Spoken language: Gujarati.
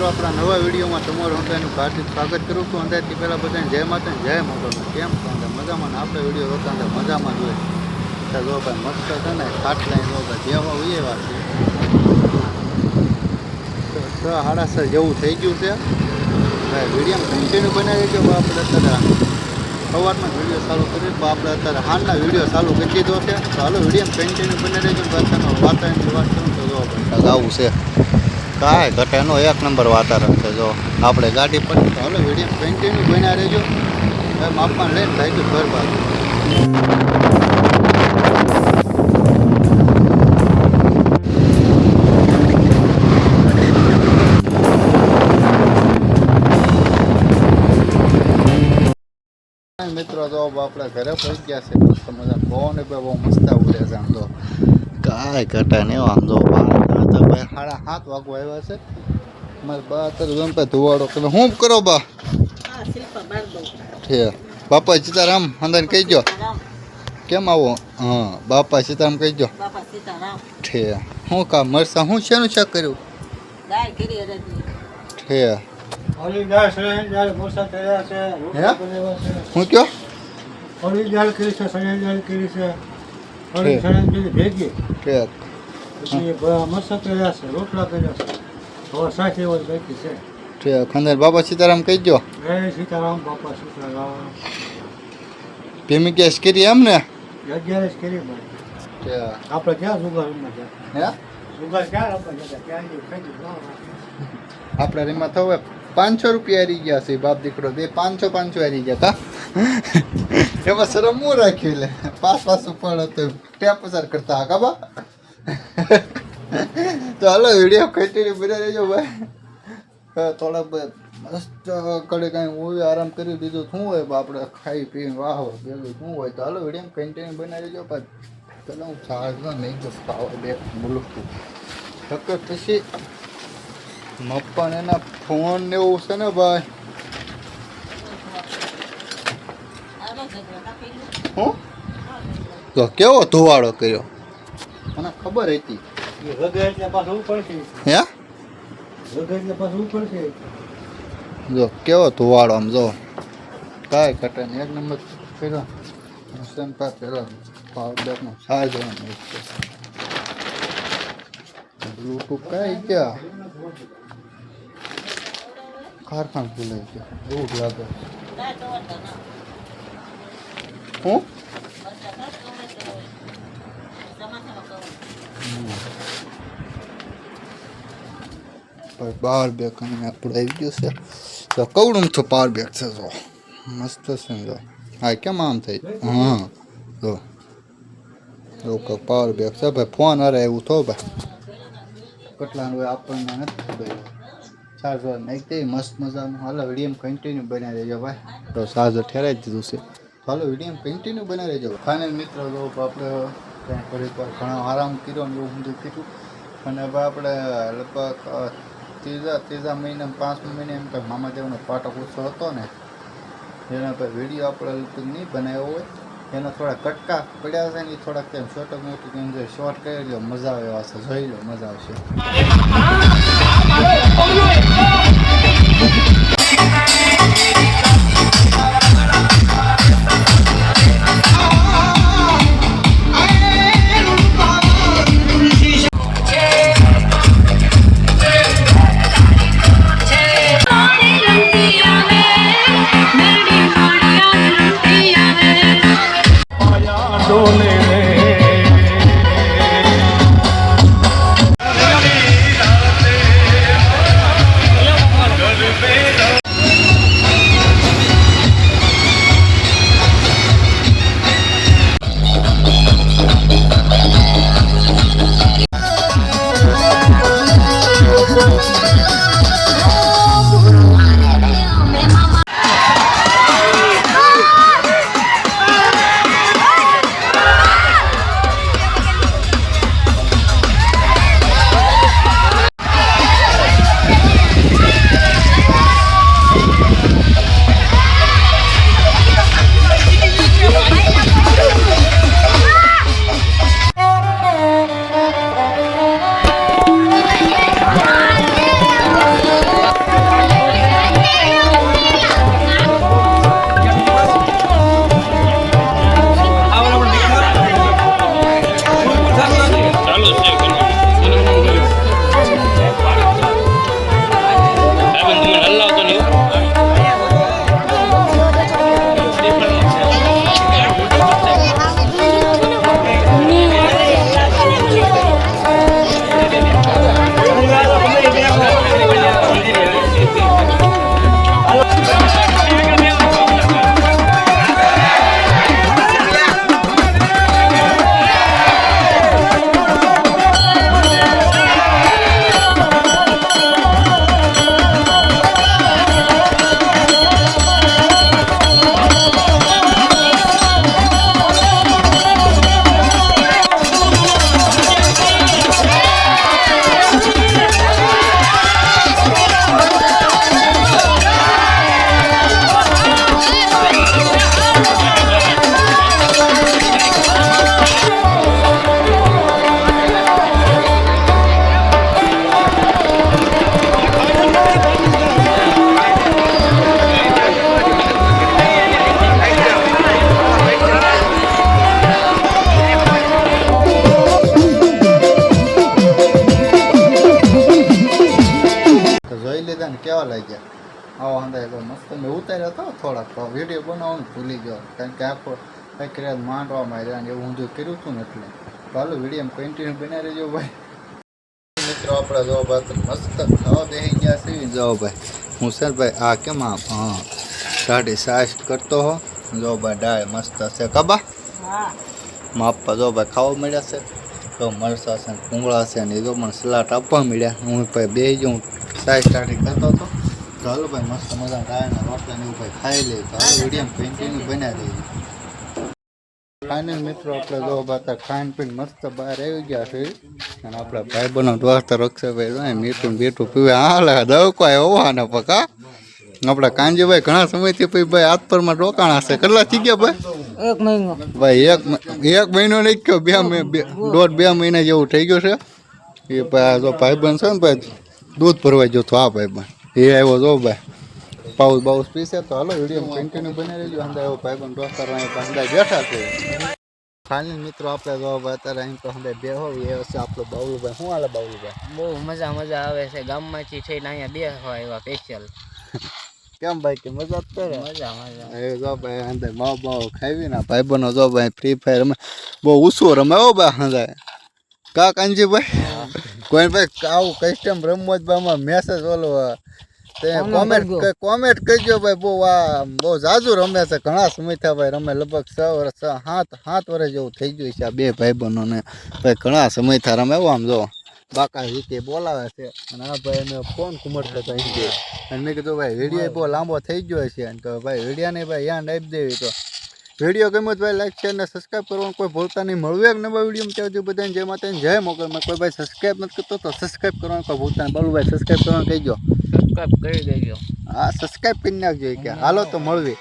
મિત્રો આપણા નવા વિડીયોમાં તમારું અંધાનું હાર્દિક સ્વાગત કરું છું. અંધારથી પહેલાં બધાને જય માતા જય મોગલમાં. કેમ છો અંદર મજામાં? આપણે વિડીયો જોતા અંદર મજામાં જોઈએ ત્યાં જો ભાઈ મસ્ત છે ને ખાટલાઈ જો ભાઈ જેવા ઉઈએ વાત છે 6:30 જેવું થઈ ગયું છે ભાઈ. વિડીયો કન્ટિન્યુ બનાવી ગયો આપણે અત્યારે સવારમાં વિડીયો ચાલુ કરી તો આપણે અત્યારે હાલના વિડીયો ચાલુ કરી દીધો છે. તો હાલો વિડીયો કન્ટિન્યુ બનાવી દેજો. વાતાવરણની વાત કરું તો જો ભાઈ આવું છે કાંઈ ઘટેનો એક નંબર વાતાવરણ છે. જો આપણે ગાડી પર હાલો વિડીયો કન્ટિન્યુ બન્યા રહેજો. માપમાં લઈને થાય તો ઘર બાજુ મિત્રો જો આપણે ઘરે પહોંચી ગયા છે. મસ્ત મજા પવન બહુ મસ્ત ઉડે છે. આમ તો કાંઈ ઘટે નહીં. આમ જો ભાઈ 7:30 વાગવા આવ્યા છે. મારે બા અત્યારે જમતા ધુવાડો તમે શું કરો બા? ઠીક બાપા સીતારામ અંદર કહી દો કેમ આવો? હા બાપા સીતારામ કહી દો. ઠીક શું કામ મરસા શું શેનું શાક કર્યું? ઠીક હું કયો દાળ કરી છે, સણી દાળ કરી છે, ભેગી મરસા કર્યા છે, રોટલા કર્યા છે, હવે સાથે એવો બાકી છે. ઠીક ખંદર બાપા સીતારામ કહી દો. જય સીતારામ બાપા સીતારામ. ભીમી ગેસ કરી એમ ને? 11 જ કરી ભાઈ. આપણે ક્યાં સુગાર હે સુગાર ક્યાં આપણે ક્યાં આપણે રીમાં થવે 500 રૂપિયા હારી ગયા છે. બાપ દીકરો બે 500 હારી ગયા કા એમાં શરમ હું રાખ્યું લે. પાસ ઉપર હતો ત્યાં પસાર કરતા હા કાબા. તો હાલો વિડીયો કન્ટિન્યુ બના રહેજો ભાઈ. થોડાક મસ્ત કડે કાંઈ હોય આરામ કરી દીધું શું હોય આપણે ખાઈ પીને વાહ પેલું શું હોય. તો હાલો વિડીયો કન્ટિન્યુ બનાવી દેજો. પણ પેલા હું ચાર્જમાં નહીં ગયો ખાવા બે બોલું ટક્કર પછી મપ્પાને એના ફોન ને એવું છે ને ભાઈ. હું તો કેવો ધોવાડો કર્યો મને ખબર હતી. હે જો કેવો ધોવાડો આમ જો કાંઈ ઘટે ને એક નંબર કર્યો. પાવર બેકનો સાઈઝ બ્લુટૂથ કાંઈ ગયા કારખાન ભૂલાઈ ગયો એવું જ લાગે. હું પાવર બેક આપણું આવી ગયું છે. તો કવડું તો પાવર બેક છે જો મસ્ત છે જો. હા કેમ આમ થઈ હા જો ઓકે પાવર બેક છે ભાઈ. ફોન અરે એવું થો ભાઈ કેટલાનું હોય આપણને નથી ખબર. ચાર્જર નાખી મસ્ત મજાનું. હાલો વિડીયો કન્ટિન્યુ બનાવી દેજો ભાઈ. તો ચાર્જર ઠેરાઈ દીધું છે. હાલો વિડીયો કન્ટિન્યુ બનાવી દેજો. ફાઇનલ મિત્રો જો આપણે ત્યાં ઘડીક વાર ઘણો આરામ કર્યો ને એવું બધું કીધું. અને હવે આપણે લગભગ ત્રીજા મહિના 5મા મહિને એમ કંઈક મામાદેવનો પાટક ઉત્સવ હતો ને એના પર વિડીયો આપણે લગભગ નહીં બનાવ્યો હોય. એના થોડા કટકા પડ્યા છે ને એ થોડાક તેમ શોર્ટ મોટી અંદર શોર્ટ કરી લો મજા આવે એવા છે. જોઈ લો મજા આવશે. અને કેવા લાગ્યા આવો અંદાજ તો મસ્ત મેં ઉતાર્યો હતો થોડાક તો વિડીયો બનાવવાનું ભૂલી ગયો કારણ કે આખો કંઈક રાત માંડવામાં રહ્યા ને એવું હું જો કર્યું હતું ને એટલે તો હાલો વિડીયો કન્ટિન્યુ બનાવી રહેજો ભાઈ મિત્રો આપણે જો ભાઈ મસ્ત ખાવા બેસી ગયા છે જો ભાઈ હું સર ભાઈ આ કેમ આમ હા દાઢી સાઈઝ કરતો હો જો ભાઈ ડાળ મસ્ત છે કબા માપા જો ભાઈ ખાવા મળ્યા છે તો મરસા છે ને ભૂંગળા છે ને એ જો મને સલાડ આપવા મળ્યા હું ભાઈ બે હું સાઈઝ સ્ટાર્ટિંગ કરતો હતો તો હાલો ભાઈ મસ્ત મજા ડાળના રોટલા ને એવું ભાઈ ખાઈ લઈએ તો હાલો વિડીયો કન્ટિન્યુ બનાવી દઈએ ફાઇનલ મિત્રો આપણે જો બાતા ખાઈને પીને મસ્ત બહાર આવી ગયા છે અને આપણા ભાઈ બનો દોસ્ત રક્ષાભાઈ મીઠું બેઠું પીવે હાલે દવકો હોવાના પકા આપણા કાંજીભાઈ ઘણા સમયથી પછી ભાઈ હાથ પરમાં રોકાણા છે કેટલા થઈ ગયા ભાઈ 1 મહિનો ભાઈ એક મહિનો નહીં ગયો 1.5 મહિના જેવું થઈ ગયું છે એ ભાઈ જો ભાઈબંધ છે ને ભાઈ દૂધ ભરવા ગયો તો આ ભાઈબંધ એ આવ્યો જો ભાઈ પાઉસ બાઉસ પીશે તો હાલો વિડીયો કન્ટિન્યુ બની રહેજો અંદર એવો ભાઈબંધ દોસ્તાર અંદર બેઠા છે ખાલી મિત્રો આપણે જો અત્યારે અહીં તો અંદર બે હોય એ હશે આપણો બાબુભાઈ શું હાલે બાબુભાઈ બહુ મજા આવે છે ગામમાંથી થઈને અહીંયા બેસવા આવ્યા સ્પેશિયલ કેમ ભાઈ કે મજા જ કરે મજા એ જો ભાઈ અંદર માવ બાવ ખાવી ને ભાઈ બનો જો ભાઈ ફ્રી ફાયર રમે બહુ ઓછું રમે હો ભાઈ અંદર કા કાંજીભાઈ કોઈ ભાઈ આવું કસ્ટમ રમવો જ ભાઈ મેસેજ ઓલો કોમેન્ટ કરજો ભાઈ બહુ જાજુ રમે છે ઘણા સમય થયા ભાઈ રમે લગભગ 7 વર્ષ જેવું થઈ ગયું છે આ બે ભાઈ બહેનોને ભાઈ ઘણા સમય થયા રમે આમ જો બાકા રીતે બોલાવે છે અને આ ભાઈ અમે ફોન કુમરતા થઈ ગયો અને મેં કીધું ભાઈ વિડીયો બહુ લાંબો થઈ ગયો છે તો ભાઈ વિડીયોને ભાઈ યાદ આપી દેવી તો વિડીયો ગમ્યો ભાઈ લાઈક શેર ને સબસ્ક્રાઈબ કરવાનું કોઈ ભૂલતા નહીં મળવું એક નવા વિડીયો ત્યાં બધાને જય માતાને જય મોગલમાં કોઈ ભાઈ સબસ્ક્રાઈબ નથી કરતો તો સબસ્ક્રાઈબ કરવાનું કોઈ ભૂલતા નહીં બાલુભાઈ સબસ્ક્રાઈબ કરવાનું કહીજો સબસ્ક્રાઇબ કરી દેજો હા સબસ્ક્રાઈબ કરી નાખજો કે હાલો તો મળવી